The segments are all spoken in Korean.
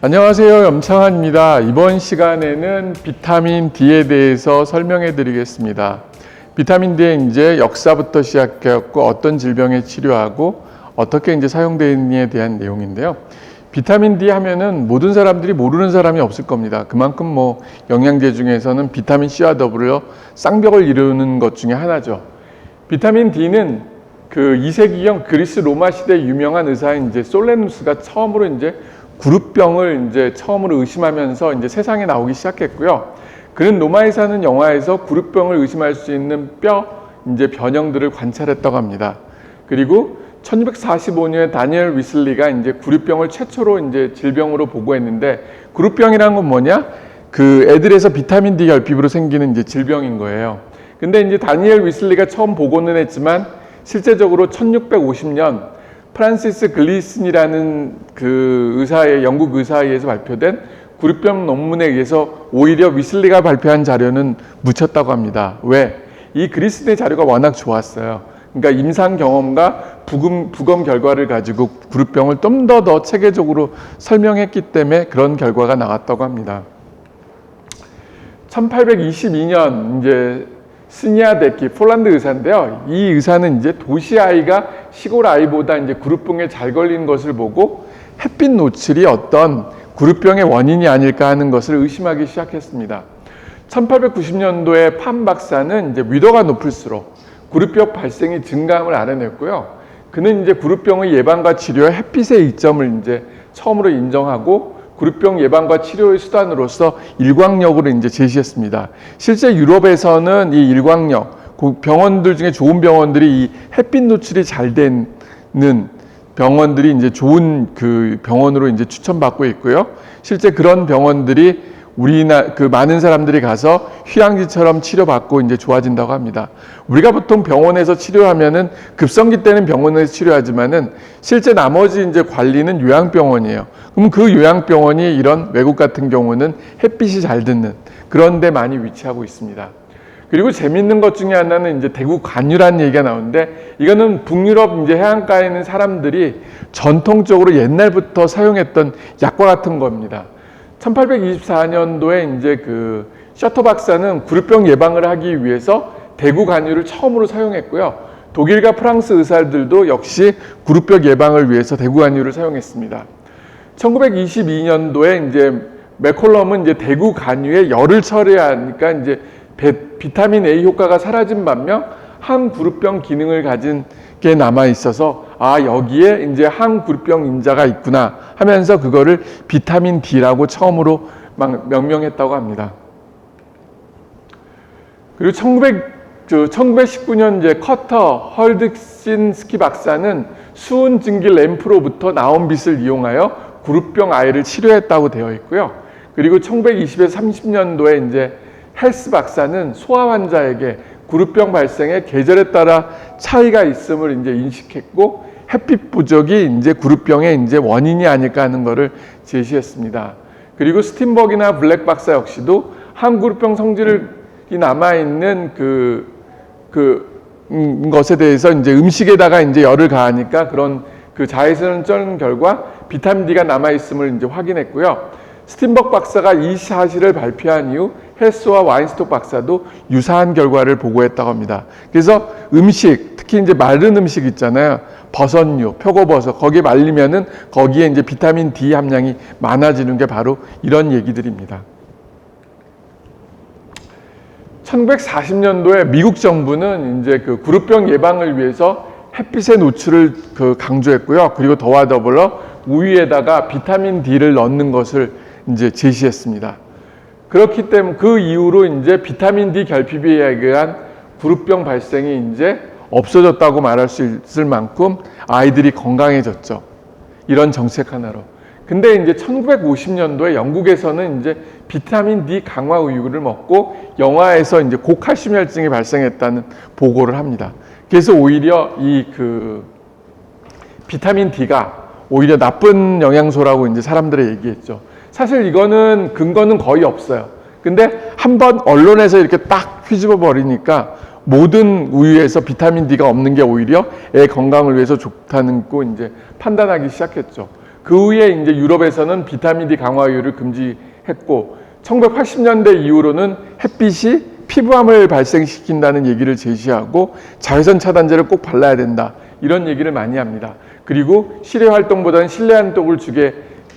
안녕하세요. 염창환입니다. 이번 시간에는 비타민 D에 대해서 설명해 드리겠습니다. 비타민 D의 이제 역사부터 시작해갖고 어떤 질병에 치료하고 어떻게 이제 사용되느냐에 대한 내용인데요. 비타민 D 하면은 모든 사람들이 모르는 사람이 없을 겁니다. 그만큼 뭐 영양제 중에서는 비타민 C와 더불어 쌍벽을 이루는 것 중에 하나죠. 비타민 D는 그 2세기경 그리스 로마 시대 유명한 의사인 이제 솔레누스가 처음으로 이제 구루병을 이제 처음으로 의심하면서 이제 세상에 나오기 시작했고요. 그는 로마에 사는 영화에서 구루병을 의심할 수 있는 뼈 이제 변형들을 관찰했다고 합니다. 그리고 1645년에 다니엘 위슬리가 이제 구루병을 최초로 이제 질병으로 보고했는데, 구루병이라는 건 뭐냐? 그 애들에서 비타민 D 결핍으로 생기는 이제 질병인 거예요. 근데 이제 다니엘 위슬리가 처음 보고는 했지만 실제적으로 1650년 프란시스 글리슨이라는 그 의사의 영국 의사에 의해서 발표된 구루병 논문에 의해서 오히려 위슬리가 발표한 자료는 묻혔다고 합니다. 왜? 이 글리슨의 자료가 워낙 좋았어요. 그러니까 임상 경험과 부검 결과를 가지고 구루병을 좀 더 체계적으로 설명했기 때문에 그런 결과가 나왔다고 합니다. 1822년 이제 스니아데키 폴란드 의사인데요. 이 의사는 이제 도시 아이가 시골 아이보다 이제 구루병에 잘 걸리는 것을 보고 햇빛 노출이 어떤 구루병의 원인이 아닐까 하는 것을 의심하기 시작했습니다. 1890년도에 팜 박사는 이제 위도가 높을수록 구루병 발생이 증가함을 알아냈고요. 그는 이제 구루병의 예방과 치료에 햇빛의 이점을 이제 처음으로 인정하고 구루병 예방과 치료의 수단으로서 일광욕을 이제 제시했습니다. 실제 유럽에서는 이 일광욕, 병원들 중에 좋은 병원들이 이 햇빛 노출이 잘 되는 병원들이 이제 좋은 그 병원으로 이제 추천받고 있고요. 실제 그런 병원들이 그 많은 사람들이 가서 휴양지처럼 치료받고 이제 좋아진다고 합니다. 우리가 보통 병원에서 치료하면은 급성기 때는 병원에서 치료하지만은 실제 나머지 이제 관리는 요양병원이에요. 그럼 그 요양병원이 이런 외국 같은 경우는 햇빛이 잘 드는 그런 데 많이 위치하고 있습니다. 그리고 재밌는 것 중에 하나는 이제 대구 관유라는 얘기가 나오는데, 이거는 북유럽 이제 해안가에 있는 사람들이 전통적으로 옛날부터 사용했던 약과 같은 겁니다. 1824년도에 이제 그 셔터 박사는 구루병 예방을 하기 위해서 대구 관유를 처음으로 사용했고요. 독일과 프랑스 의사들도 역시 구루병 예방을 위해서 대구 관유를 사용했습니다. 1922년도에 이제 맥콜럼은 이제 대구 관유에 열을 처리하니까 이제 비타민 A 효과가 사라진 반면 항구루병 기능을 가진 게 남아 있어서 여기에 이제 항구루병 인자가 있구나 하면서 그거를 비타민 D라고 처음으로 명명했다고 합니다. 그리고 1919년 이제 커터 헐드신스키 박사는 수은 증기 램프로부터 나온 빛을 이용하여 구루병 아이를 치료했다고 되어 있고요. 그리고 1920에서 30년도에 이제 헬스 박사는 소아 환자에게 구루병 발생의 계절에 따라 차이가 있음을 이제 인식했고, 햇빛 부족이 이제 구루병의 이제 원인이 아닐까 하는 것을 제시했습니다. 그리고 스틴버그나 블랙 박사 역시도 항구루병 성질이 남아있는 것에 대해서 이제 음식에다가 이제 열을 가하니까 그런 그 자외선을 쬐는 결과 비타민 D가 남아있음을 이제 확인했고요. 스틴버그 박사가 이 사실을 발표한 이후 헬스와 와인스톡 박사도 유사한 결과를 보고했다고 합니다. 그래서 음식, 특히 이제 마른 음식 있잖아요. 버섯류, 표고버섯, 거기에 말리면은 거기에 이제 비타민 D 함량이 많아지는 게 바로 이런 얘기들입니다. 1940년도에 미국 정부는 이제 그 구루병 예방을 위해서 햇빛의 노출을 강조했고요. 그리고 더와 더불어 우유에다가 비타민 D를 넣는 것을 이제 제시했습니다. 그렇기 때문에 그 이후로 이제 비타민 D 결핍에 의한 구루병 발생이 이제 없어졌다고 말할 수 있을 만큼 아이들이 건강해졌죠. 이런 정책 하나로. 근데 이제 1950년도에 영국에서는 이제 비타민 D 강화 우유를 먹고 영아에서 이제 고칼슘 혈증이 발생했다는 보고를 합니다. 그래서 오히려 이 비타민 D가 오히려 나쁜 영양소라고 이제 사람들이 얘기했죠. 사실 이거는 근거는 거의 없어요. 근데 한번 언론에서 이렇게 딱 휘집어 버리니까 모든 우유에서 비타민 D가 없는 게 오히려 애 건강을 위해서 좋다는 거 이제 판단하기 시작했죠. 그 후에 이제 유럽에서는 비타민 D 강화유를 금지했고 1980년대 이후로는 햇빛이 피부암을 발생시킨다는 얘기를 제시하고 자외선 차단제를 꼭 발라야 된다. 이런 얘기를 많이 합니다. 그리고 실외 활동보다는 실내 활동을 주게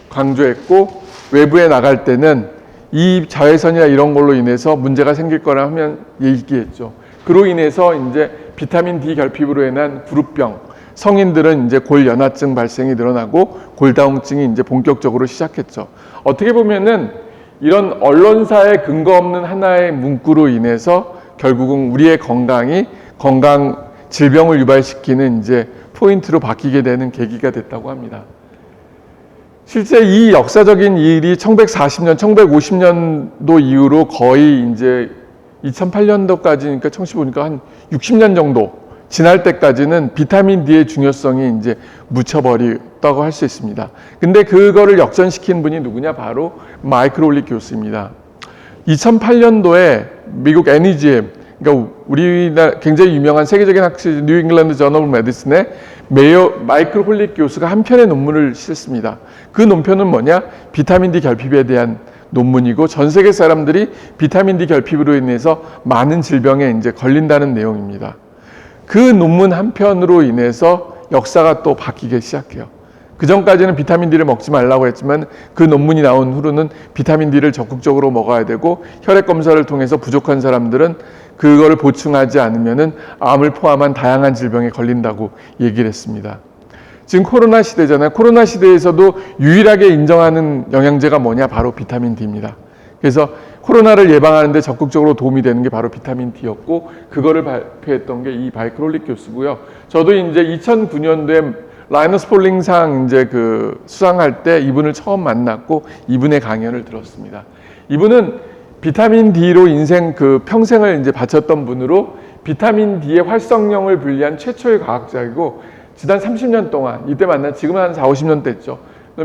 강조했고 외부에 나갈 때는 이 자외선이나 이런 걸로 인해서 문제가 생길 거라 하면 얘기했죠. 그로 인해서 이제 비타민 D 결핍으로 인한 구루병, 성인들은 이제 골연화증 발생이 늘어나고 골다공증이 이제 본격적으로 시작했죠. 어떻게 보면은 이런 언론사의 근거 없는 하나의 문구로 인해서 결국은 우리의 건강이 질병을 유발시키는 이제 포인트로 바뀌게 되는 계기가 됐다고 합니다. 실제 이 역사적인 일이 1940년, 1950년도 이후로 거의 이제 2008년도까지니까 청시 보니까 한 60년 정도 지날 때까지는 비타민 D의 중요성이 이제 묻혀버렸다고 할 수 있습니다. 근데 그거를 역전시킨 분이 누구냐? 바로 마이클 홀릭 교수입니다. 2008년도에 미국 NEJM, 그러니까 우리나라 굉장히 유명한 세계적인 학술 뉴 잉글랜드 저널 오브 메디슨에 마이클 홀릭 교수가 한 편의 논문을 썼습니다. 그 논편은 뭐냐? 비타민 D 결핍에 대한 논문이고 전 세계 사람들이 비타민 D 결핍으로 인해서 많은 질병에 이제 걸린다는 내용입니다. 그 논문 한 편으로 인해서 역사가 또 바뀌기 시작해요. 그 전까지는 비타민 D를 먹지 말라고 했지만 그 논문이 나온 후로는 비타민 D를 적극적으로 먹어야 되고 혈액 검사를 통해서 부족한 사람들은 그거를 보충하지 않으면은 암을 포함한 다양한 질병에 걸린다고 얘기를 했습니다. 지금 코로나 시대잖아요. 코로나 시대에서도 유일하게 인정하는 영양제가 뭐냐? 바로 비타민 D입니다. 그래서 코로나를 예방하는 데 적극적으로 도움이 되는 게 바로 비타민 D였고 그거를 발표했던 게 이 마이클 홀릭 교수고요. 저도 이제 2009년도에 라이너스 폴링상 이제 그 수상할 때 이분을 처음 만났고 이분의 강연을 들었습니다. 이분은 비타민 D로 인생 평생을 이제 바쳤던 분으로 비타민 D의 활성령을 분리한 최초의 과학자이고 지난 30년 동안 이때 지금은 한 4, 50년 됐죠.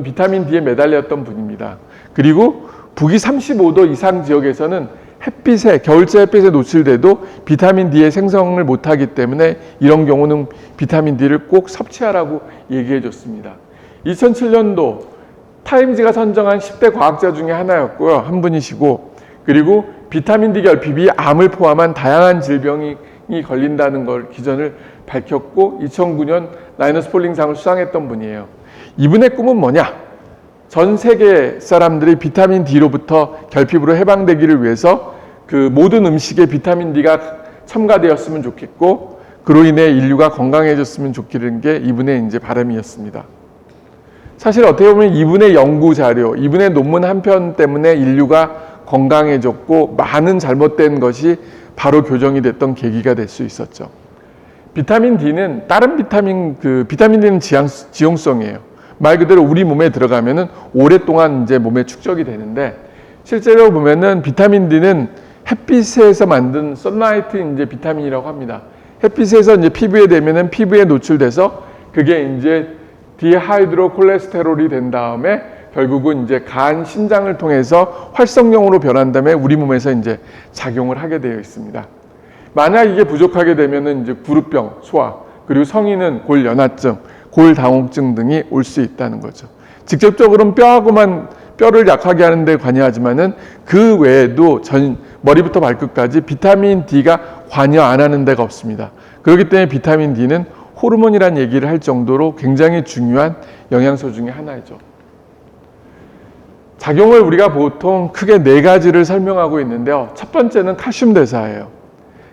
비타민 D에 매달렸던 분입니다. 그리고 북위 35도 이상 지역에서는 겨울철 햇빛에 노출돼도 비타민 D의 생성을 못하기 때문에 이런 경우는 비타민 D를 꼭 섭취하라고 얘기해 줬습니다. 2007년도 타임지가 선정한 10대 과학자 중에 하나였고요. 한 분이시고 그리고 비타민 D 결핍이 암을 포함한 다양한 질병이 걸린다는 걸 기전을 밝혔고 2009년 라이너스 폴링상을 수상했던 분이에요. 이분의 꿈은 뭐냐? 전 세계 사람들이 비타민 D로부터 결핍으로 해방되기를 위해서 그 모든 음식에 비타민 D가 첨가되었으면 좋겠고 그로 인해 인류가 건강해졌으면 좋겠는 게 이분의 이제 바람이었습니다. 사실 어떻게 보면 이분의 연구 자료, 이분의 논문 한 편 때문에 인류가 건강해졌고 많은 잘못된 것이 바로 교정이 됐던 계기가 될 수 있었죠. 비타민 D는 다른 비타민 D는 지용성이에요. 말 그대로 우리 몸에 들어가면은 오랫동안 이제 몸에 축적이 되는데 실제로 보면은 비타민 D는 햇빛에서 만든 선라이트 이제 비타민이라고 합니다. 햇빛에서 이제 피부에 대면은 피부에 노출돼서 그게 이제 디하이드로 콜레스테롤이 된 다음에 결국은 이제 간, 신장을 통해서 활성령으로 변한 다음에 우리 몸에서 이제 작용을 하게 되어 있습니다. 만약 이게 부족하게 되면은 이제 구루병, 소화, 그리고 성인은 골연화증, 골다공증 등이 올 수 있다는 거죠. 직접적으로는 뼈를 약하게 하는 데 관여하지만은 그 외에도 머리부터 발끝까지 비타민 D가 관여 안 하는 데가 없습니다. 그렇기 때문에 비타민 D는 호르몬이란 얘기를 할 정도로 굉장히 중요한 영양소 중에 하나이죠. 작용을 우리가 보통 크게 4가지를 설명하고 있는데요. 첫 번째는 칼슘 대사예요.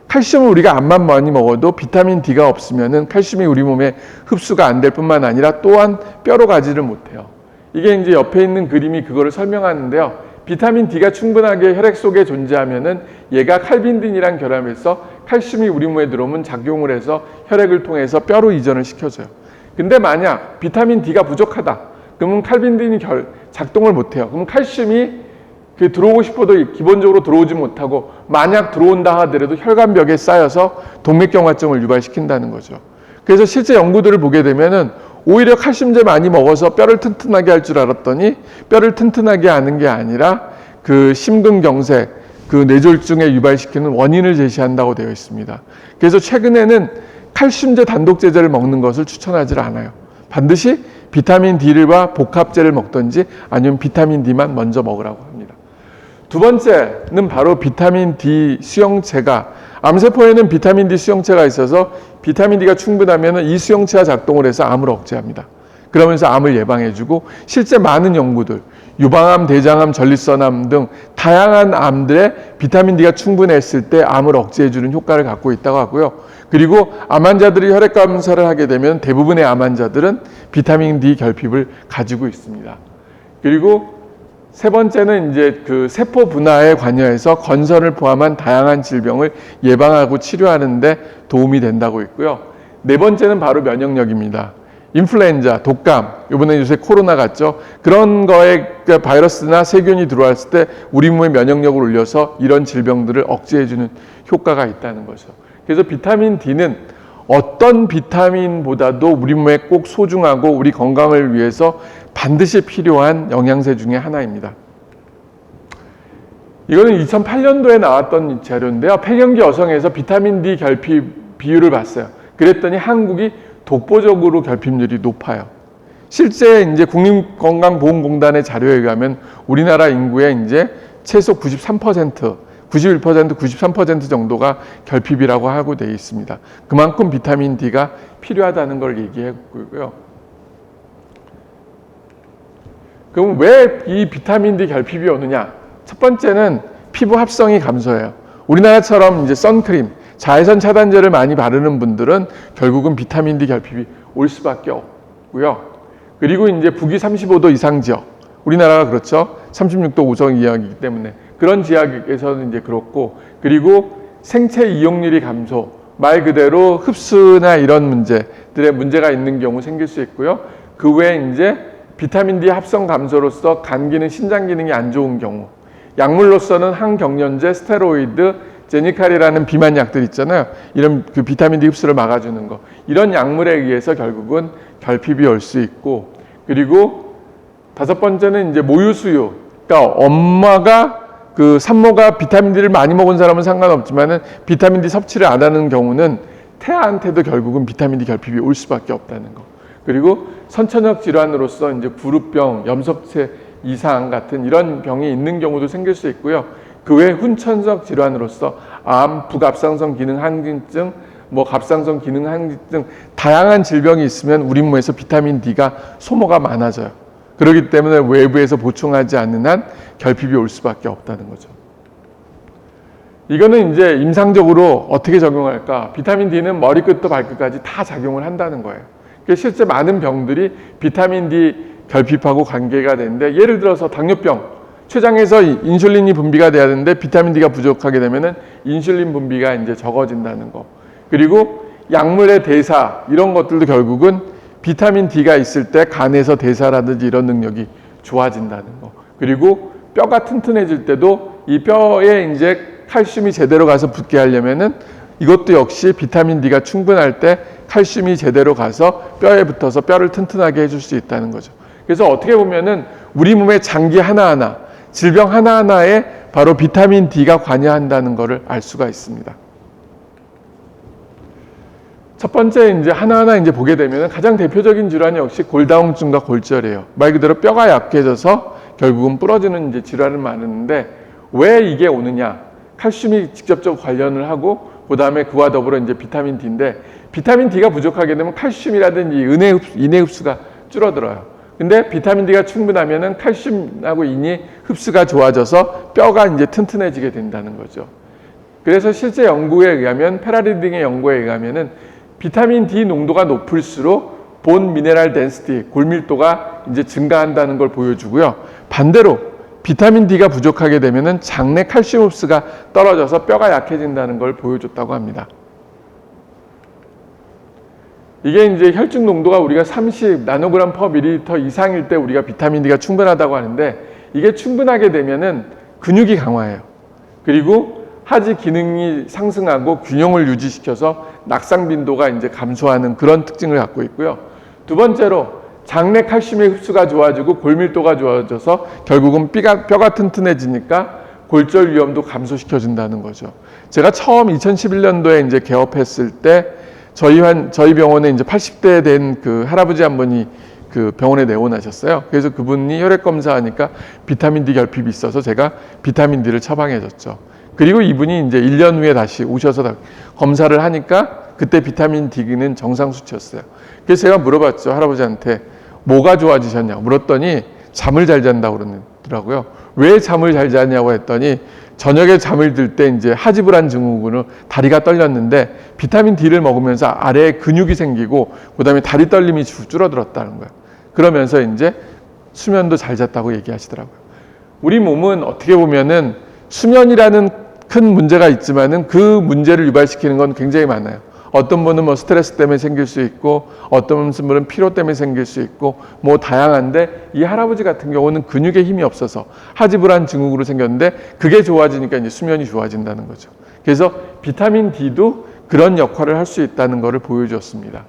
칼슘을 우리가 암만 많이 먹어도 비타민 D가 없으면은 칼슘이 우리 몸에 흡수가 안 될 뿐만 아니라 또한 뼈로 가지를 못해요. 이게 이제 옆에 있는 그림이 그거를 설명하는데요. 비타민 D가 충분하게 혈액 속에 존재하면은 얘가 칼빈딘이랑 결합해서 칼슘이 우리 몸에 들어오면 작용을 해서 혈액을 통해서 뼈로 이전을 시켜줘요. 근데 만약 비타민 D가 부족하다. 그러면 칼빈딘이 작동을 못해요. 그럼 칼슘이 들어오고 싶어도 기본적으로 들어오지 못하고 만약 들어온다 하더라도 혈관벽에 쌓여서 동맥경화증을 유발시킨다는 거죠. 그래서 실제 연구들을 보게 되면은 오히려 칼슘제 많이 먹어서 뼈를 튼튼하게 할 줄 알았더니 뼈를 튼튼하게 하는 게 아니라 그 심근경색, 그 뇌졸중에 유발시키는 원인을 제시한다고 되어 있습니다. 그래서 최근에는 칼슘제 단독제제를 먹는 것을 추천하지 않아요. 반드시 비타민 D와 복합제를 먹든지 아니면 비타민 D만 먼저 먹으라고 합니다. 두 번째는 바로 비타민 D 수용체가, 암세포에는 비타민 D 수용체가 있어서 비타민 D가 충분하면 이 수용체가 작동을 해서 암을 억제합니다. 그러면서 암을 예방해주고, 실제 많은 연구들, 유방암, 대장암, 전립선암 등 다양한 암들에 비타민 D가 충분했을 때 암을 억제해주는 효과를 갖고 있다고 하고요. 그리고 암 환자들이 혈액 검사를 하게 되면 대부분의 암 환자들은 비타민 D 결핍을 가지고 있습니다. 그리고 세 번째는 이제 그 세포 분화에 관여해서 건선을 포함한 다양한 질병을 예방하고 치료하는 데 도움이 된다고 있고요. 네 번째는 바로 면역력입니다. 인플루엔자, 독감, 이번에 요새 코로나 같죠. 그런 거에 바이러스나 세균이 들어왔을 때 우리 몸의 면역력을 올려서 이런 질병들을 억제해주는 효과가 있다는 거죠. 그래서 비타민 D는 어떤 비타민보다도 우리 몸에 꼭 소중하고 우리 건강을 위해서 반드시 필요한 영양제 중에 하나입니다. 이거는 2008년도에 나왔던 자료인데요. 폐경기 여성에서 비타민 D 결핍 비율을 봤어요. 그랬더니 한국이 독보적으로 결핍률이 높아요. 실제 이제 국민건강보험공단의 자료에 의하면 우리나라 인구의 이제 최소 93%, 91%, 93% 정도가 결핍이라고 하고 되어 있습니다. 그만큼 비타민 D가 필요하다는 걸 얘기했고요. 그럼 왜 이 비타민 D 결핍이 오느냐? 첫 번째는 피부 합성이 감소해요. 우리나라처럼 이제 선크림, 자외선 차단제를 많이 바르는 분들은 결국은 비타민 D 결핍이 올 수밖에 없고요. 그리고 이제 북위 35도 이상 지역, 우리나라가 그렇죠. 36도 5성 이하이기 때문에 그런 지역에서는 이제 그렇고, 그리고 생체 이용률이 감소, 말 그대로 흡수나 이런 문제들의 문제가 있는 경우 생길 수 있고요. 그 외에 이제 비타민 D 합성 감소로서 간 기능, 신장 기능이 안 좋은 경우, 약물로서는 항경련제, 스테로이드, 제니칼이라는 비만 약들 있잖아요. 이런 그 비타민 D 흡수를 막아주는 거. 이런 약물에 의해서 결국은 결핍이 올 수 있고, 그리고 다섯 번째는 이제 모유수유. 그러니까 엄마가 그 산모가 비타민 D를 많이 먹은 사람은 상관없지만은 비타민 D 섭취를 안 하는 경우는 태아한테도 결국은 비타민 D 결핍이 올 수밖에 없다는 거. 그리고 선천적 질환으로서 이제 부루병, 염소체 이상 같은 이런 병이 있는 경우도 생길 수 있고요. 그 외에 훈천적 질환으로서 암, 부갑상선 기능 항진증, 갑상선 기능 항진증 다양한 질병이 있으면 우리 몸에서 비타민 D가 소모가 많아져요. 그렇기 때문에 외부에서 보충하지 않는 한 결핍이 올 수밖에 없다는 거죠. 이거는 이제 임상적으로 어떻게 적용할까? 비타민 D는 머리끝부터 발끝까지 다 작용을 한다는 거예요. 실제 많은 병들이 비타민 D 결핍하고 관계가 되는데, 예를 들어서 당뇨병, 췌장에서 인슐린이 분비가 돼야 되는데 비타민 D가 부족하게 되면은 인슐린 분비가 이제 적어진다는 거. 그리고 약물의 대사, 이런 것들도 결국은 비타민 D가 있을 때 간에서 대사라든지 이런 능력이 좋아진다는 거. 그리고 뼈가 튼튼해질 때도 이 뼈에 이제 칼슘이 제대로 가서 붙게 하려면은 이것도 역시 비타민 D가 충분할 때 칼슘이 제대로 가서 뼈에 붙어서 뼈를 튼튼하게 해줄 수 있다는 거죠. 그래서 어떻게 보면은 우리 몸의 장기 하나하나, 질병 하나하나에 바로 비타민 D가 관여한다는 것을 알 수가 있습니다. 첫 번째 이제 하나하나 이제 보게 되면 가장 대표적인 질환이 역시 골다공증과 골절이에요. 말 그대로 뼈가 약해져서 결국은 부러지는 이제 질환을 많은데, 왜 이게 오느냐? 칼슘이 직접적으로 관련을 하고, 그 다음에 그와 더불어 이제 비타민 D인데, 비타민 D가 부족하게 되면 칼슘이라든지 인의 흡수가 줄어들어요. 근데 비타민 D가 충분하면은 칼슘하고 인이 흡수가 좋아져서 뼈가 이제 튼튼해지게 된다는 거죠. 그래서 실제 연구에 의하면, 페라리 등의 연구에 의하면은 비타민 D 농도가 높을수록 본 미네랄 덴시티, 골밀도가 이제 증가한다는 걸 보여주고요. 반대로 비타민 D가 부족하게 되면은 장내 칼슘 흡수가 떨어져서 뼈가 약해진다는 걸 보여줬다고 합니다. 이게 이제 혈중 농도가 우리가 30 나노그램 퍼 밀리리터 이상일 때 우리가 비타민 D가 충분하다고 하는데, 이게 충분하게 되면은 근육이 강화해요. 그리고 하지 기능이 상승하고 균형을 유지시켜서 낙상 빈도가 이제 감소하는 그런 특징을 갖고 있고요. 두 번째로 장내 칼슘의 흡수가 좋아지고 골밀도가 좋아져서 결국은 뼈가 튼튼해지니까 골절 위험도 감소시켜준다는 거죠. 제가 처음 2011년도에 이제 개업했을 때 저희 병원에 이제 80대 된 그 할아버지 한 분이 그 병원에 내원하셨어요. 그래서 그분이 혈액 검사하니까 비타민 D 결핍이 있어서 제가 비타민 D를 처방해 줬죠. 그리고 이분이 이제 1년 후에 다시 오셔서 검사를 하니까 그때 비타민 D는 정상 수치였어요. 그래서 제가 물어봤죠. 할아버지한테 뭐가 좋아지셨냐고 물었더니 잠을 잘 잔다고 그러더라고요. 왜 잠을 잘 자냐고 했더니 저녁에 잠을 들 때 이제 하지불안 증후군으로 다리가 떨렸는데 비타민 D를 먹으면서 아래에 근육이 생기고 그다음에 다리 떨림이 줄어들었다는 거예요. 그러면서 이제 수면도 잘 잤다고 얘기하시더라고요. 우리 몸은 어떻게 보면은 수면이라는 큰 문제가 있지만은 그 문제를 유발시키는 건 굉장히 많아요. 어떤 분은 뭐 스트레스 때문에 생길 수 있고 어떤 분은 피로 때문에 생길 수 있고 뭐 다양한데 이 할아버지 같은 경우는 근육에 힘이 없어서 하지불안 증후군으로 생겼는데 그게 좋아지니까 이제 수면이 좋아진다는 거죠. 그래서 비타민 D도 그런 역할을 할 수 있다는 것을 보여주었습니다.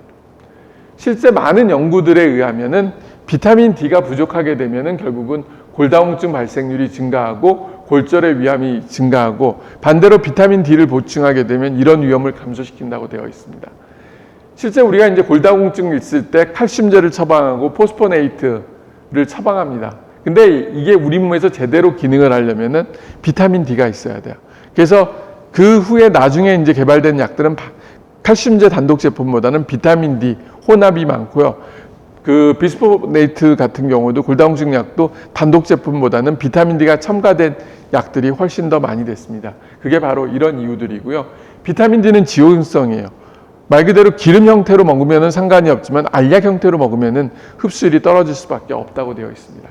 실제 많은 연구들에 의하면은 비타민 D가 부족하게 되면은 결국은 골다공증 발생률이 증가하고 골절의 위험이 증가하고 반대로 비타민 D를 보충하게 되면 이런 위험을 감소시킨다고 되어 있습니다. 실제 우리가 이제 골다공증이 있을 때 칼슘제를 처방하고 포스포네이트를 처방합니다. 근데 이게 우리 몸에서 제대로 기능을 하려면은 비타민 D가 있어야 돼요. 그래서 그 후에 나중에 이제 개발된 약들은 칼슘제 단독 제품보다는 비타민 D 혼합이 많고요. 그 비스포네이트 같은 경우도 골다공증 약도 단독 제품보다는 비타민 D가 첨가된 약들이 훨씬 더 많이 됐습니다. 그게 바로 이런 이유들이고요. 비타민 D는 지용성이에요. 말 그대로 기름 형태로 먹으면 상관이 없지만 알약 형태로 먹으면 흡수율이 떨어질 수밖에 없다고 되어 있습니다.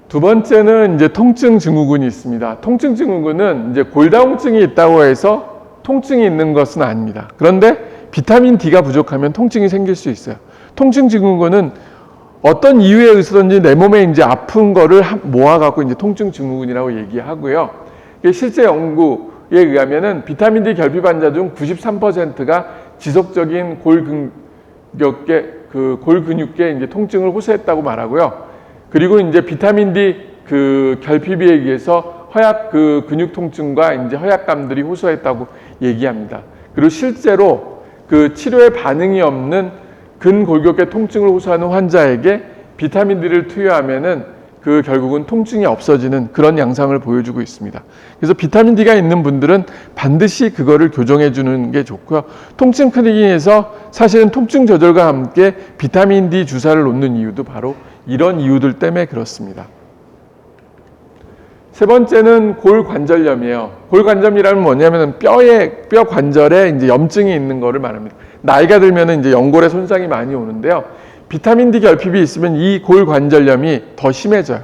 두 번째는 이제 통증 증후군이 있습니다. 통증 증후군은 이제 골다공증이 있다고 해서 통증이 있는 것은 아닙니다. 그런데 비타민 D가 부족하면 통증이 생길 수 있어요. 통증 증후군은 어떤 이유에 의해서든지 내 몸에 이제 아픈 거를 모아갖고 이제 통증 증후군이라고 얘기하고요. 실제 연구에 의하면은 비타민 D 결핍 환자 중 93%가 지속적인 골근육계 이제 통증을 호소했다고 말하고요. 그리고 이제 비타민 D 그 결핍에 의해서 허약 근육 통증과 이제 허약감들이 호소했다고 얘기합니다. 그리고 실제로 그 치료에 반응이 없는 근골격계 통증을 호소하는 환자에게 비타민 D를 투여하면은 그 결국은 통증이 없어지는 그런 양상을 보여주고 있습니다. 그래서 비타민 D가 있는 분들은 반드시 그거를 교정해 주는 게 좋고요. 통증 클리닉에서 사실은 통증 조절과 함께 비타민 D 주사를 놓는 이유도 바로 이런 이유들 때문에 그렇습니다. 세 번째는 골관절염이에요. 골관절염이라면 뭐냐면 뼈 관절에 이제 염증이 있는 것을 말합니다. 나이가 들면 이제 연골에 손상이 많이 오는데요. 비타민 D 결핍이 있으면 이 골관절염이 더 심해져요.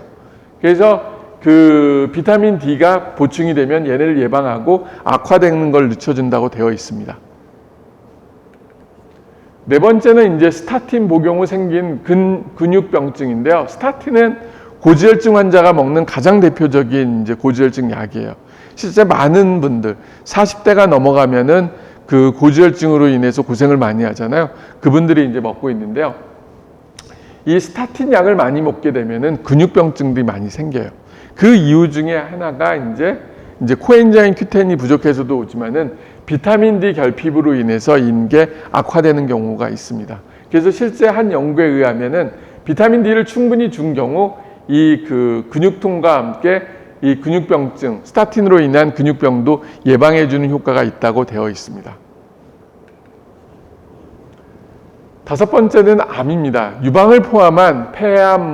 그래서 그 비타민 D가 보충이 되면 얘네를 예방하고 악화되는 걸 늦춰준다고 되어 있습니다. 네 번째는 이제 스타틴 복용 후 생긴 근육병증인데요. 스타틴은 고지혈증 환자가 먹는 가장 대표적인 이제 고지혈증 약이에요. 실제 많은 분들 40대가 넘어가면은 그 고지혈증으로 인해서 고생을 많이 하잖아요. 그분들이 이제 먹고 있는데요. 이 스타틴 약을 많이 먹게 되면은 근육병증들이 많이 생겨요. 그 이유 중에 하나가 이제 코엔자임 Q10이 부족해서도 오지만은 비타민 D 결핍으로 인해서 인게 악화되는 경우가 있습니다. 그래서 실제 한 연구에 의하면은 비타민 D를 충분히 준 경우 이 그 근육통과 함께 이 근육병증, 스타틴으로 인한 근육병도 예방해주는 효과가 있다고 되어 있습니다. 다섯 번째는 암입니다. 유방을 포함한 폐암,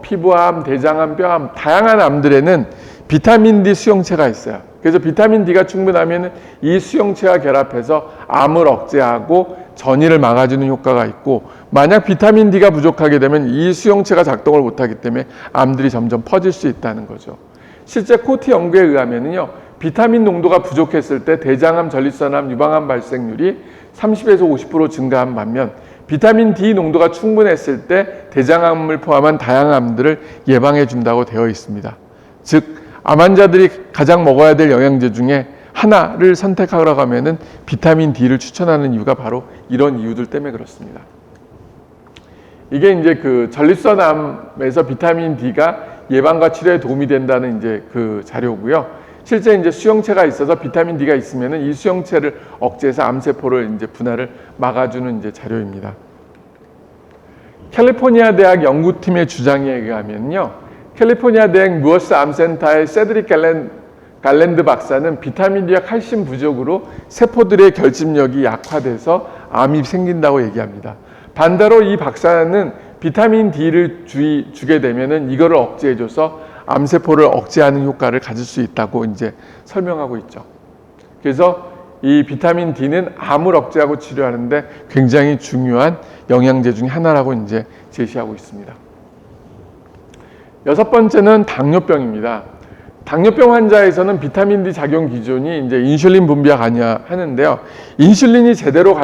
피부암, 대장암, 뼈암, 다양한 암들에는 비타민 D 수용체가 있어요. 그래서 비타민 D가 충분하면 이 수용체와 결합해서 암을 억제하고 전이를 막아주는 효과가 있고, 만약 비타민 D가 부족하게 되면 이 수용체가 작동을 못하기 때문에 암들이 점점 퍼질 수 있다는 거죠. 실제 코티 연구에 의하면요, 비타민 농도가 부족했을 때 대장암, 전립선암, 유방암 발생률이 30에서 50% 증가한 반면 비타민 D 농도가 충분했을 때 대장암을 포함한 다양한 암들을 예방해 준다고 되어 있습니다. 즉, 암 환자들이 가장 먹어야 될 영양제 중에 하나를 선택하라고 하면은 비타민 D를 추천하는 이유가 바로 이런 이유들 때문에 그렇습니다. 이게 이제 그 전립선암에서 비타민 D가 예방과 치료에 도움이 된다는 이제 그 자료고요. 실제 이제 수용체가 있어서 비타민 D가 있으면은 이 수용체를 억제해서 암세포를 이제 분할을 막아주는 이제 자료입니다. 캘리포니아 대학 연구팀의 주장에 의하면요, 캘리포니아 대학 무어스 암센터의 세드릭 갈랜드 박사는 비타민 D와 칼슘 부족으로 세포들의 결집력이 약화돼서 암이 생긴다고 얘기합니다. 반대로 이 박사는 비타민 D를 주게 되면은 이거를 억제해줘서 암세포를 억제하는 효과를 가질 수 있다고 이제 설명하고 있죠. 그래서 이 비타민 D는 암을 억제하고 치료하는데 굉장히 중요한 영양제 중에 하나라고 이제 제시하고 있습니다. 여섯 번째는 당뇨병입니다. 당뇨병 환자에서는 비타민 D 작용 기준이 이제 인슐린 분비와 관여하는데요. 인슐린이 제대로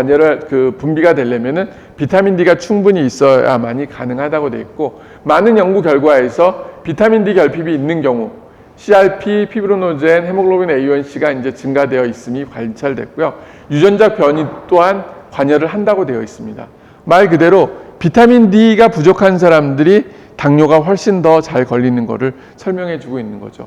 분비가 되려면은 비타민 D가 충분히 있어야만이 가능하다고 되어 있고, 많은 연구 결과에서 비타민 D 결핍이 있는 경우 CRP, 피브로노젠, 헤모글로빈 A1C가 이제 증가되어 있음이 관찰됐고요. 유전자 변이 또한 관여를 한다고 되어 있습니다. 말 그대로 비타민 D가 부족한 사람들이 당뇨가 훨씬 더 잘 걸리는 것을 설명해 주고 있는 거죠.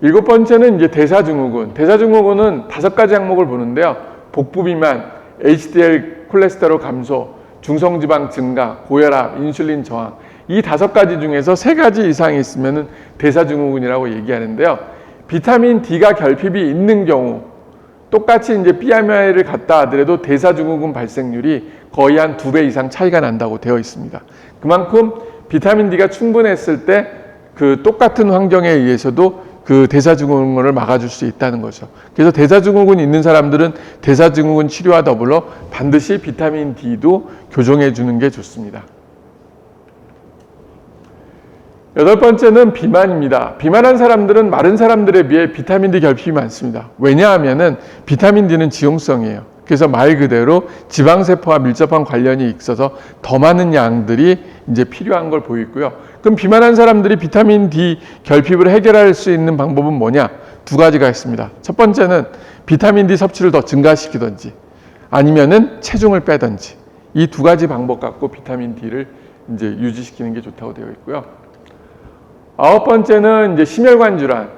일곱 번째는 이제 대사증후군. 대사증후군은 5가지 항목을 보는데요. 복부 비만, HDL 콜레스테롤 감소, 중성지방 증가, 고혈압, 인슐린 저항. 이 5가지 중에서 3가지 이상이 있으면 대사증후군이라고 얘기하는데요. 비타민 D가 결핍이 있는 경우 똑같이 이제 BMI를 갖다 하더라도 대사증후군 발생률이 거의 한 2배 이상 차이가 난다고 되어 있습니다. 그만큼 비타민 D가 충분했을 때 그 똑같은 환경에 의해서도 그 대사증후군을 막아줄 수 있다는 거죠. 그래서 대사증후군 있는 사람들은 대사증후군 치료와 더불어 반드시 비타민 D도 교정해 주는 게 좋습니다. 여덟 번째는 비만입니다. 비만한 사람들은 마른 사람들에 비해 비타민 D 결핍이 많습니다. 왜냐하면은 비타민 D는 지용성이에요. 그래서 말 그대로 지방세포와 밀접한 관련이 있어서 더 많은 양들이 이제 필요한 걸 보이고요. 그럼 비만한 사람들이 비타민 D 결핍을 해결할 수 있는 방법은 뭐냐? 2가지가 있습니다. 첫 번째는 비타민 D 섭취를 더 증가시키든지 아니면은 체중을 빼든지, 이 2가지 방법 갖고 비타민 D를 이제 유지시키는 게 좋다고 되어 있고요. 9번째는 이제 심혈관 질환.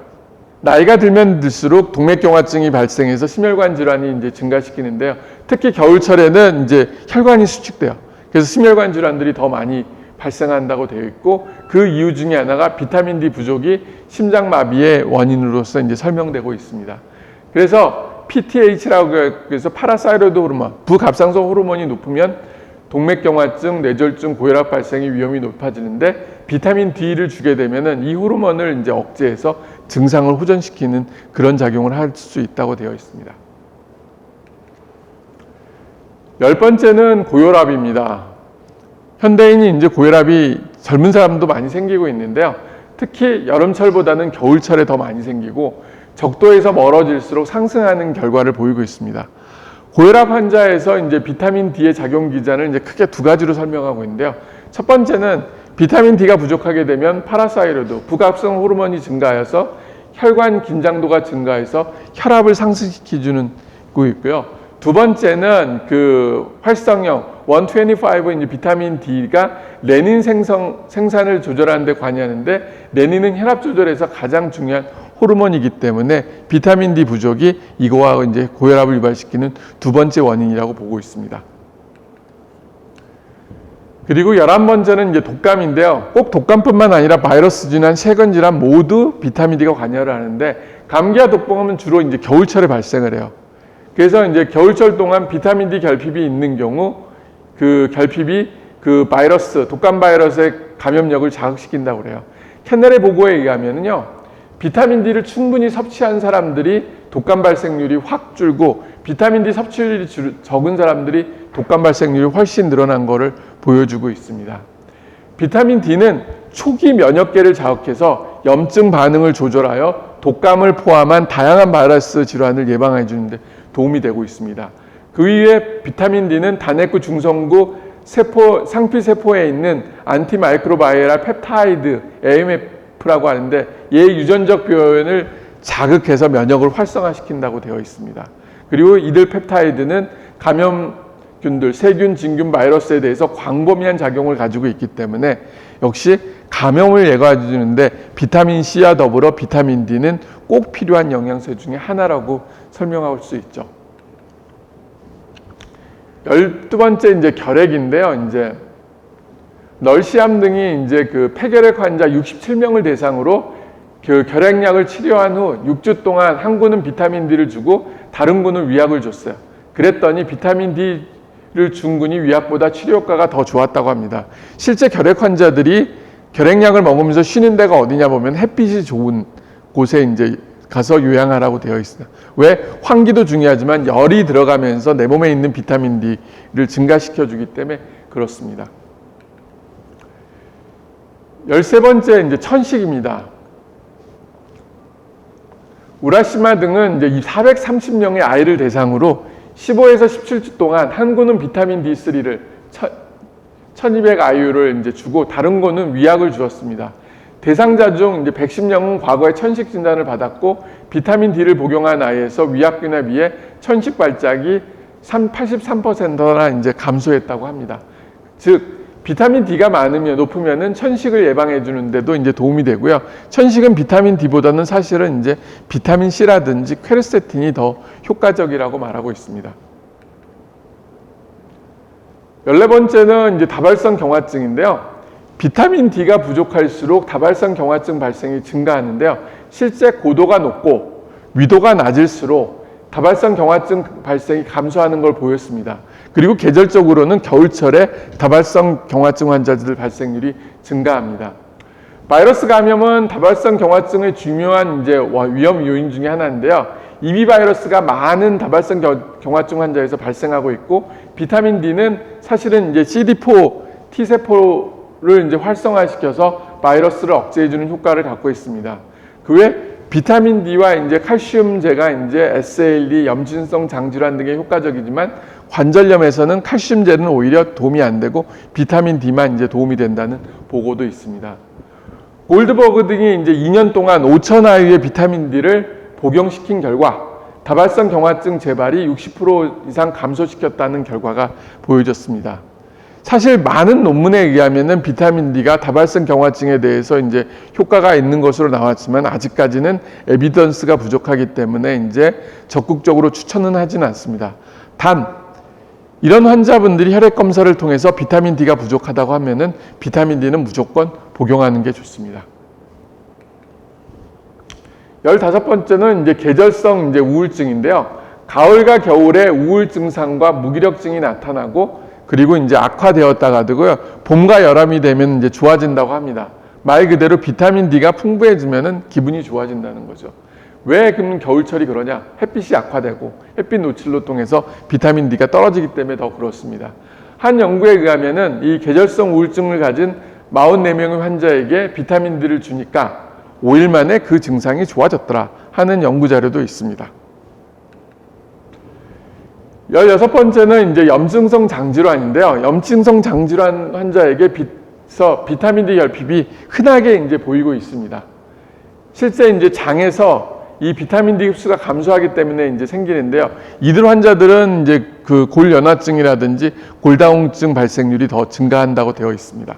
나이가 들면 들수록 동맥경화증이 발생해서 심혈관 질환이 이제 증가시키는데요. 특히 겨울철에는 이제 혈관이 수축돼요. 그래서 심혈관 질환들이 더 많이 발생한다고 되어 있고, 그 이유 중에 하나가 비타민 D 부족이 심장마비의 원인으로서 이제 설명되고 있습니다. 그래서 PTH라고 해서 파라사이로드 호르몬, 부갑상선 호르몬이 높으면 동맥경화증, 뇌졸중, 고혈압 발생의 위험이 높아지는데, 비타민 D를 주게 되면은 이 호르몬을 이제 억제해서 증상을 호전시키는 그런 작용을 할 수 있다고 되어 있습니다. 10번째는 고혈압입니다. 현대인이 이제 고혈압이 젊은 사람도 많이 생기고 있는데요. 특히 여름철보다는 겨울철에 더 많이 생기고 적도에서 멀어질수록 상승하는 결과를 보이고 있습니다. 고혈압 환자에서 이제 비타민 D의 작용 기전을 이제 크게 2가지로 설명하고 있는데요. 첫 번째는 비타민 D가 부족하게 되면 파라사이로드, 부갑성 호르몬이 증가해서 혈관 긴장도가 증가해서 혈압을 상승시켜주는 거 있고요. 2번째는 그 활성형 125 이제 비타민 D가 레닌 생산을 조절하는 데 관여하는데, 레닌은 혈압 조절에서 가장 중요한 호르몬이기 때문에 비타민 D 부족이 이거와 이제 고혈압을 유발시키는 2번째 원인이라고 보고 있습니다. 그리고 11번째는 이제 독감인데요. 꼭 독감뿐만 아니라 바이러스 질환, 세균 질환 모두 비타민 D가 관여를 하는데, 감기와 독감은 주로 이제 겨울철에 발생을 해요. 그래서 이제 겨울철 동안 비타민 D 결핍이 있는 경우 그 결핍이 그 바이러스, 독감 바이러스의 감염력을 자극시킨다고 그래요. 캔넬의 보고에 의하면요, 비타민 D를 충분히 섭취한 사람들이 독감 발생률이 확 줄고, 비타민 D 섭취율이 적은 사람들이 독감 발생률이 훨씬 늘어난 것을 보여주고 있습니다. 비타민 D는 초기 면역계를 자극해서 염증 반응을 조절하여 독감을 포함한 다양한 바이러스 질환을 예방해 주는데 도움이 되고 있습니다. 그 이외에 비타민 D는 단핵구 중성구 상피세포에 있는 안티마이크로바이럴 펩타이드 AMF라고 하는데, 얘 유전적 표현을 자극해서 면역을 활성화시킨다고 되어 있습니다. 그리고 이들 펩타이드는 감염균들, 세균, 진균, 바이러스에 대해서 광범위한 작용을 가지고 있기 때문에 역시 감염을 예방해 주는데 비타민 C와 더불어 비타민 D는 꼭 필요한 영양소 중에 하나라고 설명할 수 있죠. 12번째 이제 결핵인데요. 이제 널시암 등이 이제 그 폐결핵 환자 67명을 대상으로 그 결핵약을 치료한 후 6주 동안 한 구는 비타민 D를 주고 다른 구는 위약을 줬어요. 그랬더니 비타민 D를 준 군이 위약보다 치료 효과가 더 좋았다고 합니다. 실제 결핵 환자들이 결핵약을 먹으면서 쉬는 데가 어디냐 보면 햇빛이 좋은 곳에 이제 가서 요양하라고 되어 있습니다. 왜? 환기도 중요하지만 열이 들어가면서 내 몸에 있는 비타민 D를 증가시켜 주기 때문에 그렇습니다. 13번째 이제 천식입니다. 우라시마 등은 이제 430명의 아이를 대상으로 15에서 17주 동안 한 구는 비타민 D3를 1200IU를 이제 주고 다른 구는 위약을 주었습니다. 대상자 중 이제 110명은 과거에 천식 진단을 받았고 비타민 D를 복용한 아이에서 위약균에 비해 천식 발작이 83%나 이제 감소했다고 합니다. 즉 비타민 D가 높으면은 천식을 예방해 주는데도 이제 도움이 되고요. 천식은 비타민 D보다는 사실은 이제 비타민 C라든지 퀘르세틴이 더 효과적이라고 말하고 있습니다. 14번째는 이제 다발성 경화증인데요. 비타민 D가 부족할수록 다발성 경화증 발생이 증가하는데요. 실제 고도가 높고 위도가 낮을수록 다발성 경화증 발생이 감소하는 걸 보였습니다. 그리고 계절적으로는 겨울철에 다발성 경화증 환자들 발생률이 증가합니다. 바이러스 감염은 다발성 경화증의 중요한 이제 위험 요인 중에 하나인데요. EB 바이러스가 많은 다발성 경화증 환자에서 발생하고 있고 비타민 D는 사실은 이제 CD4 T세포를 이제 활성화시켜서 바이러스를 억제해주는 효과를 갖고 있습니다. 그 외 비타민 D와 이제 칼슘제가 이제 SLE, 염증성 장질환 등에 효과적이지만 관절염에서는 칼슘제는 오히려 도움이 안 되고 비타민 D만 이제 도움이 된다는 보고도 있습니다. 골드버그 등이 이제 2년 동안 5,000IU의 비타민 D를 복용시킨 결과 다발성 경화증 재발이 60% 이상 감소시켰다는 결과가 보여졌습니다. 사실 많은 논문에 의하면은 비타민 D가 다발성 경화증에 대해서 이제 효과가 있는 것으로 나왔지만 아직까지는 에비던스가 부족하기 때문에 이제 적극적으로 추천은 하지는 않습니다. 단 이런 환자분들이 혈액 검사를 통해서 비타민 D가 부족하다고 하면은 비타민 D는 무조건 복용하는 게 좋습니다. 15번째는 이제 계절성 이제 우울증인데요. 가을과 겨울에 우울 증상과 무기력증이 나타나고 그리고 이제 악화되었다가도요. 봄과 여름이 되면 이제 좋아진다고 합니다. 말 그대로 비타민 D가 풍부해지면은 기분이 좋아진다는 거죠. 왜 그럼 겨울철이 그러냐? 햇빛이 약화되고 햇빛 노출로 통해서 비타민 D가 떨어지기 때문에 더 그렇습니다. 한 연구에 의하면은 이 계절성 우울증을 가진 44명의 환자에게 비타민 D를 주니까 5일 만에 그 증상이 좋아졌더라 하는 연구 자료도 있습니다. 16번째는 이제 염증성 장질환인데요. 염증성 장질환 환자에게 비타민 D 결핍이 흔하게 이제 보이고 있습니다. 실제 이제 장에서 이 비타민 D 흡수가 감소하기 때문에 이제 생기는데요. 이들 환자들은 이제 그 골연화증이라든지 골다공증 발생률이 더 증가한다고 되어 있습니다.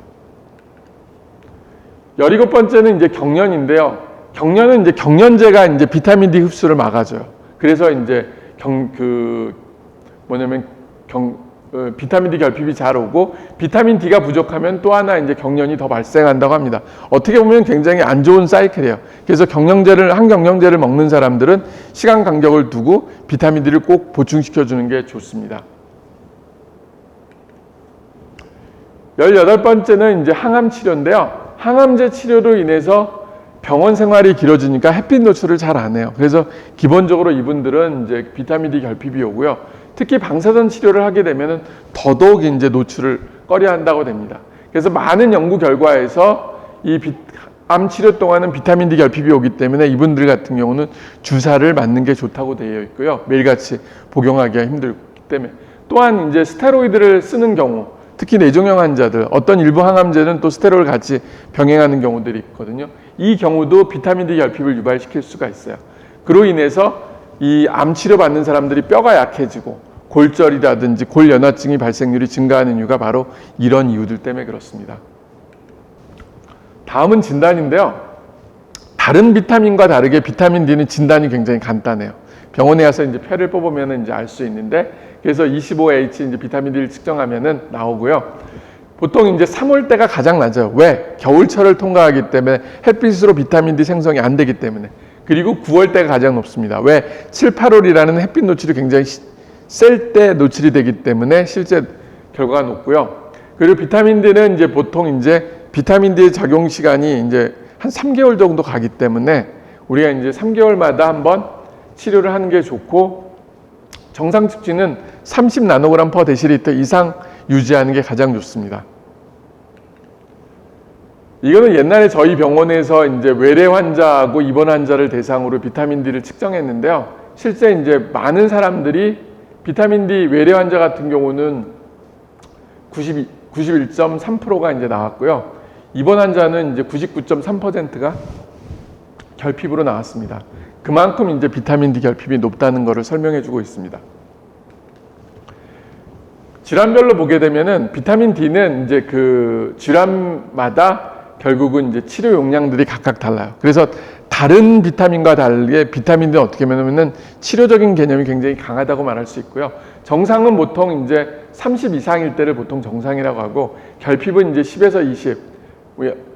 17번째는 이제 경련인데요. 경련은 이제 경련제가 이제 비타민 D 흡수를 막아줘요. 그래서 이제 비타민 D 결핍이 잘 오고 비타민 D가 부족하면 또 하나 이제 경련이 더 발생한다고 합니다. 어떻게 보면 굉장히 안 좋은 사이클이에요. 그래서 항경련제를 먹는 사람들은 시간 간격을 두고 비타민 D를 꼭 보충시켜 주는 게 좋습니다. 18번째는 이제 항암 치료인데요. 항암제 치료로 인해서 병원 생활이 길어지니까 햇빛 노출을 잘 안 해요. 그래서 기본적으로 이분들은 이제 비타민 D 결핍이 오고요. 특히 방사선 치료를 하게 되면 더더욱 이제 노출을 꺼려 한다고 됩니다. 그래서 많은 연구 결과에서 이 암 치료 동안은 비타민 D 결핍이 오기 때문에 이분들 같은 경우는 주사를 맞는 게 좋다고 되어 있고요. 매일같이 복용하기가 힘들기 때문에 또한 이제 스테로이드를 쓰는 경우 특히 뇌종양 환자들 어떤 일부 항암제는 또 스테로이드를 같이 병행하는 경우들이 있거든요. 이 경우도 비타민 D 결핍을 유발시킬 수가 있어요. 그로 인해서 이 암 치료 받는 사람들이 뼈가 약해지고 골절이라든지 골연화증이 발생률이 증가하는 이유가 바로 이런 이유들 때문에 그렇습니다. 다음은 진단인데요. 다른 비타민과 다르게 비타민 D는 진단이 굉장히 간단해요. 병원에 가서 이제 폐를 뽑으면 이제 알 수 있는데, 그래서 25H 이제 비타민 D를 측정하면은 나오고요. 보통 이제 3월 때가 가장 낮아요. 왜? 겨울철을 통과하기 때문에 햇빛으로 비타민 D 생성이 안 되기 때문에. 그리고 9월 때가 가장 높습니다. 왜? 7, 8월이라는 햇빛 노출이 굉장히 셀 때 노출이 되기 때문에 실제 결과가 높고요. 그리고 비타민 D는 이제 보통 이제 비타민 D의 작용 시간이 이제 한 3개월 정도 가기 때문에 우리가 이제 3개월마다 한번 치료를 하는 게 좋고, 정상 수치는 30 나노그램 퍼 데시리터 이상 유지하는 게 가장 좋습니다. 이거는 옛날에 저희 병원에서 이제 외래 환자하고 입원 환자를 대상으로 비타민 D를 측정했는데요. 실제 이제 많은 사람들이 비타민 D 외래 환자 같은 경우는 91.3%가 이제 나왔고요. 입원 환자는 이제 99.3%가 결핍으로 나왔습니다. 그만큼 이제 비타민 D 결핍이 높다는 것을 설명해 주고 있습니다. 질환별로 보게 되면은 비타민 D는 이제 그 질환마다 결국은 이제 치료 용량들이 각각 달라요. 그래서 다른 비타민과 다르게 비타민 D는 어떻게 보면은 치료적인 개념이 굉장히 강하다고 말할 수 있고요. 정상은 보통 이제 30 이상일 때를 보통 정상이라고 하고, 결핍은 이제 10에서 20,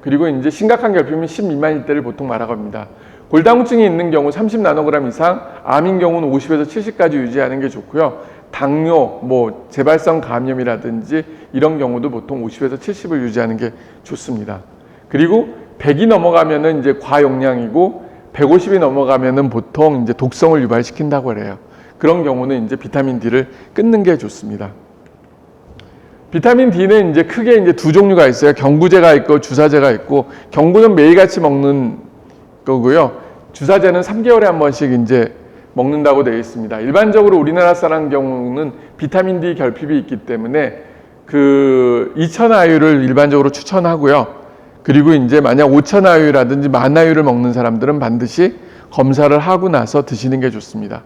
그리고 이제 심각한 결핍은 10 미만일 때를 보통 말하고 합니다. 골다공증이 있는 경우 30 나노그램 이상, 암인 경우는 50에서 70까지 유지하는 게 좋고요. 당뇨, 뭐 재발성 감염이라든지 이런 경우도 보통 50에서 70을 유지하는 게 좋습니다. 그리고 100이 넘어가면은 이제 과용량이고, 150이 넘어가면은 보통 이제 독성을 유발시킨다고 그래요. 그런 경우는 이제 비타민 D를 끊는 게 좋습니다. 비타민 D는 이제 크게 이제 두 종류가 있어요. 경구제가 있고 주사제가 있고, 경구는 매일같이 먹는 거고요. 주사제는 3개월에 한 번씩 이제 먹는다고 되어 있습니다. 일반적으로 우리나라 사람 경우는 비타민 D 결핍이 있기 때문에 그 2000IU를 일반적으로 추천하고요. 그리고 이제 만약 5000IU라든지 10,000IU를 먹는 사람들은 반드시 검사를 하고 나서 드시는 게 좋습니다.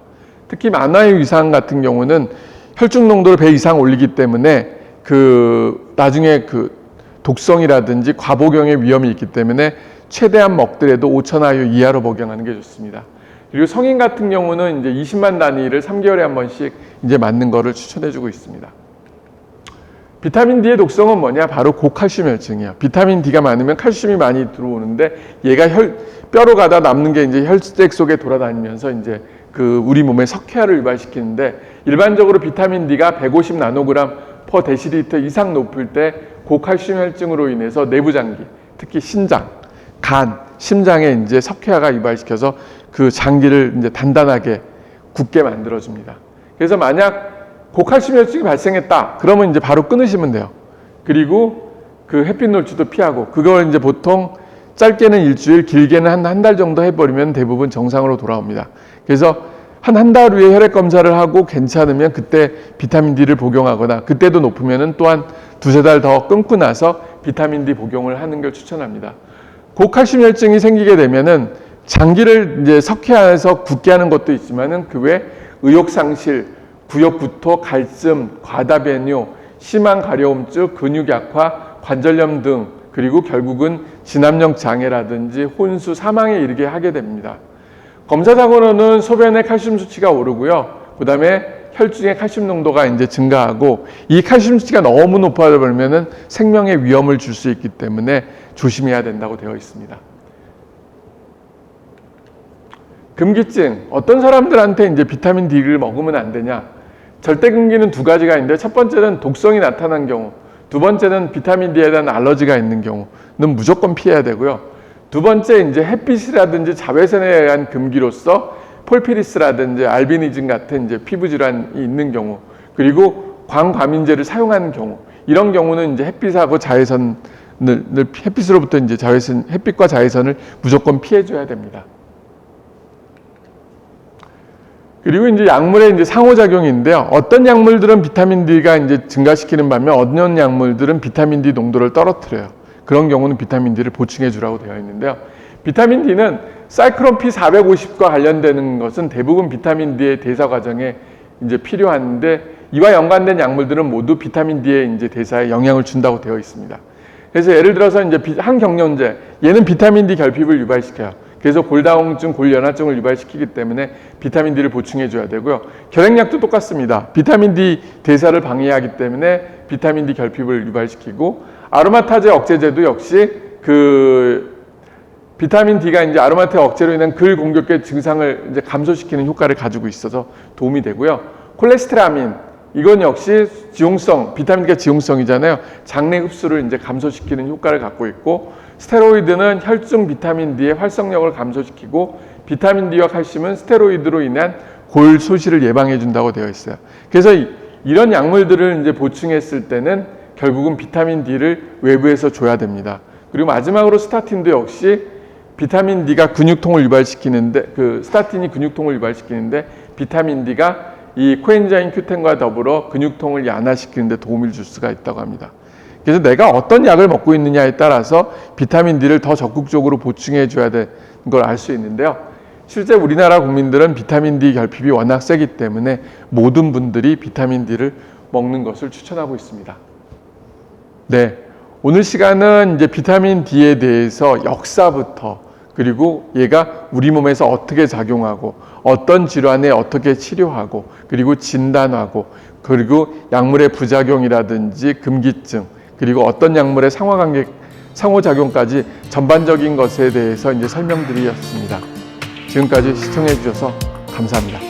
특히 10,000IU 이상 같은 경우는 혈중 농도를 배 이상 올리기 때문에 그 나중에 그 독성이라든지 과복용의 위험이 있기 때문에 최대한 먹더라도 5,000IU 이하로 복용하는 게 좋습니다. 그리고 성인 같은 경우는 이제 20만 단위를 3개월에 한 번씩 이제 맞는 거를 추천해주고 있습니다. 비타민 D의 독성은 뭐냐? 바로 고칼슘 혈증이에요. 비타민 D가 많으면 칼슘이 많이 들어오는데, 얘가 뼈로 가다 남는 게 이제 혈색 속에 돌아다니면서 이제 그 우리 몸의 석회화를 유발시키는데, 일반적으로 비타민 D가 150 나노그램 퍼 데시리터 이상 높을 때 고칼슘 혈증으로 인해서 내부 장기, 특히 신장, 간, 심장에 이제 석회화가 유발시켜서 그 장기를 이제 단단하게 굳게 만들어줍니다. 그래서 만약 고칼슘 혈증이 발생했다, 그러면 이제 바로 끊으시면 돼요. 그리고 그 햇빛 노출도 피하고, 그걸 이제 보통 짧게는 일주일, 길게는 한 달 정도 해버리면 대부분 정상으로 돌아옵니다. 그래서 한 달 후에 혈액 검사를 하고 괜찮으면 그때 비타민 D를 복용하거나, 그때도 높으면은 또한 두세 달 더 끊고 나서 비타민 D 복용을 하는 걸 추천합니다. 고칼슘 혈증이 생기게 되면은 장기를 이제 석회화해서 굳게 하는 것도 있지만은 그 외 의욕상실, 구역구토, 갈증, 과다배뇨, 심한 가려움증, 근육 약화, 관절염 등, 그리고 결국은 진압력 장애라든지 혼수, 사망에 이르게 하게 됩니다. 검사상으로는 소변의 칼슘 수치가 오르고요. 그 다음에 혈중의 칼슘 농도가 이제 증가하고, 이 칼슘 수치가 너무 높아져 버리면은 생명에 위험을 줄 수 있기 때문에 조심해야 된다고 되어 있습니다. 금기증, 어떤 사람들한테 이제 비타민 D를 먹으면 안 되냐? 절대 금기는 두 가지가 있는데, 첫 번째는 독성이 나타난 경우, 두 번째는 비타민 D에 대한 알러지가 있는 경우는 무조건 피해야 되고요. 두 번째 이제 햇빛이라든지 자외선에 의한 금기로서 폴피리스라든지 알비니즘 같은 이제 피부 질환이 있는 경우, 그리고 광과민제를 사용하는 경우, 이런 경우는 이제 햇빛하고 자외선을 햇빛으로부터 이제 햇빛과 자외선을 무조건 피해줘야 됩니다. 그리고 이제 약물의 이제 상호작용인데요. 어떤 약물들은 비타민 D가 이제 증가시키는 반면, 어떤 약물들은 비타민 D 농도를 떨어뜨려요. 그런 경우는 비타민 D를 보충해 주라고 되어 있는데요. 비타민 D는 사이클론 P450과 관련되는 것은 대부분 비타민 D의 대사 과정에 이제 필요한데, 이와 연관된 약물들은 모두 비타민 D의 이제 대사에 영향을 준다고 되어 있습니다. 그래서 예를 들어서 이제 항경련제, 얘는 비타민 D 결핍을 유발시켜요. 그래서 골다공증, 골연화증을 유발시키기 때문에 비타민 D를 보충해 줘야 되고요. 결핵약도 똑같습니다. 비타민 D 대사를 방해하기 때문에 비타민 D 결핍을 유발시키고, 아로마타제 억제제도 역시 비타민 D가 이제 아로마타 억제로 인한 글 공격계 증상을 이제 감소시키는 효과를 가지고 있어서 도움이 되고요. 콜레스테라민, 이건 역시 지용성, 비타민 D가 지용성이잖아요. 장내 흡수를 이제 감소시키는 효과를 갖고 있고, 스테로이드는 혈중 비타민 D의 활성력을 감소시키고, 비타민 D와 칼슘은 스테로이드로 인한 골 소실을 예방해 준다고 되어 있어요. 그래서 이런 약물들을 이제 보충했을 때는 결국은 비타민 D를 외부에서 줘야 됩니다. 그리고 마지막으로 스타틴도 역시 비타민 D가 근육통을 유발시키는데, 스타틴이 근육통을 유발시키는데, 비타민 D가 이 코엔자임 Q10과 더불어 근육통을 완화시키는 데 도움을 줄 수가 있다고 합니다. 그래서 내가 어떤 약을 먹고 있느냐에 따라서 비타민 D를 더 적극적으로 보충해 줘야 되는 걸 알 수 있는데요. 실제 우리나라 국민들은 비타민 D 결핍이 워낙 세기 때문에 모든 분들이 비타민 D를 먹는 것을 추천하고 있습니다. 네, 오늘 시간은 이제 비타민 D에 대해서 역사부터, 그리고 얘가 우리 몸에서 어떻게 작용하고 어떤 질환에 어떻게 치료하고, 그리고 진단하고, 그리고 약물의 부작용이라든지 금기증, 그리고 어떤 약물의 상호작용까지 전반적인 것에 대해서 이제 설명드렸습니다. 지금까지 시청해 주셔서 감사합니다.